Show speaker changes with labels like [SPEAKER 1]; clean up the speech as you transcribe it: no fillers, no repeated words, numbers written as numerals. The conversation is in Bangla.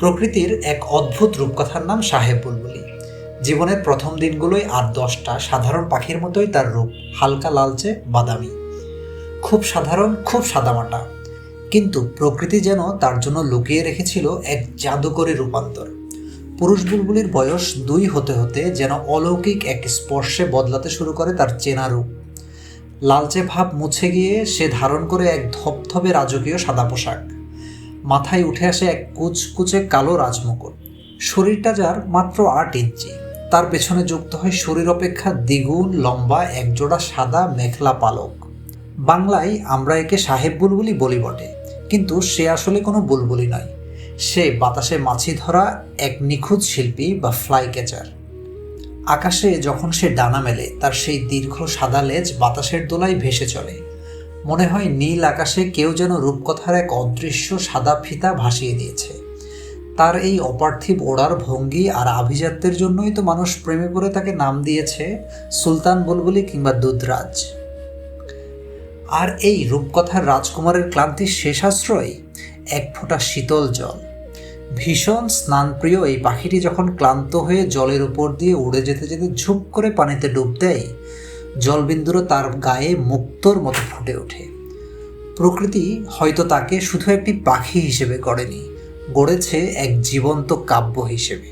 [SPEAKER 1] প্রকৃতির এক অদ্ভুত রূপকথার নাম সাহেব বুলবুলি। জীবনের প্রথম দিনগুলোই ৮-১০টা সাধারণ পাখির মতোই তার রূপ, হালকা লালচে বাদামি, খুব সাধারণ, খুব সাদামাটা। কিন্তু প্রকৃতি যেন তার জন্য লুকিয়ে রেখেছিল এক জাদুকরী রূপান্তর। পুরুষ বুলবুলির বয়স ২ হতে হতে যেন অলৌকিক এক স্পর্শে বদলাতে শুরু করে তার চেনা রূপ। লালচে ভাব মুছে গিয়ে সে ধারণ করে এক ধবধবে রাজকীয় সাদা পোশাক। মাথায় উঠে আসে এক কুচকুচে কালো রাজমুকুট। শরীরটা যার মাত্র ৮ ইঞ্চি, তার পেছনে যুক্ত হয় শরীর অপেক্ষা দ্বিগুণ লম্বা একজোড়া সাদা মেখলা পালক। বাংলায় আমরা একে সাহেব বুলবুলি বলি বটে, কিন্তু সে আসলে কোনো বুলবুলি নয়। সে বাতাসে মাছি ধরা এক নিখুঁত শিল্পী বা ফ্লাই ক্যাচার। আকাশে যখন সে ডানা মেলে, তার সেই দীর্ঘ সাদা লেজ বাতাসের দোলায় ভেসে চলে। মনে হয় নীল আকাশে কেউ যেন রূপকথার এক অদৃশ্য সাদা ফিতা ভাসিয়ে দিয়েছে। তার এই অপার্থিব ওড়ার ভঙ্গি আর আভিজাত্যের জন্যই তো মানুষ প্রেমে পড়ে তাকে নাম দিয়েছে সুলতান বুলবুলি কিংবা দুধরাজ। আর এই রূপকথার রাজকুমারের ক্লান্তির শেষ আশ্রয় এক ফোঁটা শীতল জল। ভীষণ স্নানপ্রিয় এই পাখিটি যখন ক্লান্ত হয়ে জলের উপর দিয়ে উড়ে যেতে যেতে ঝুপ করে পানিতে ডুব দেয়, জলবিন্দুরও তার গায়ে মুক্তোর মতো ফুটে ওঠে। প্রকৃতি হয়তো তাকে শুধু একটি পাখি হিসেবে গড়েনি, গড়েছে এক জীবন্ত কাব্য হিসেবে।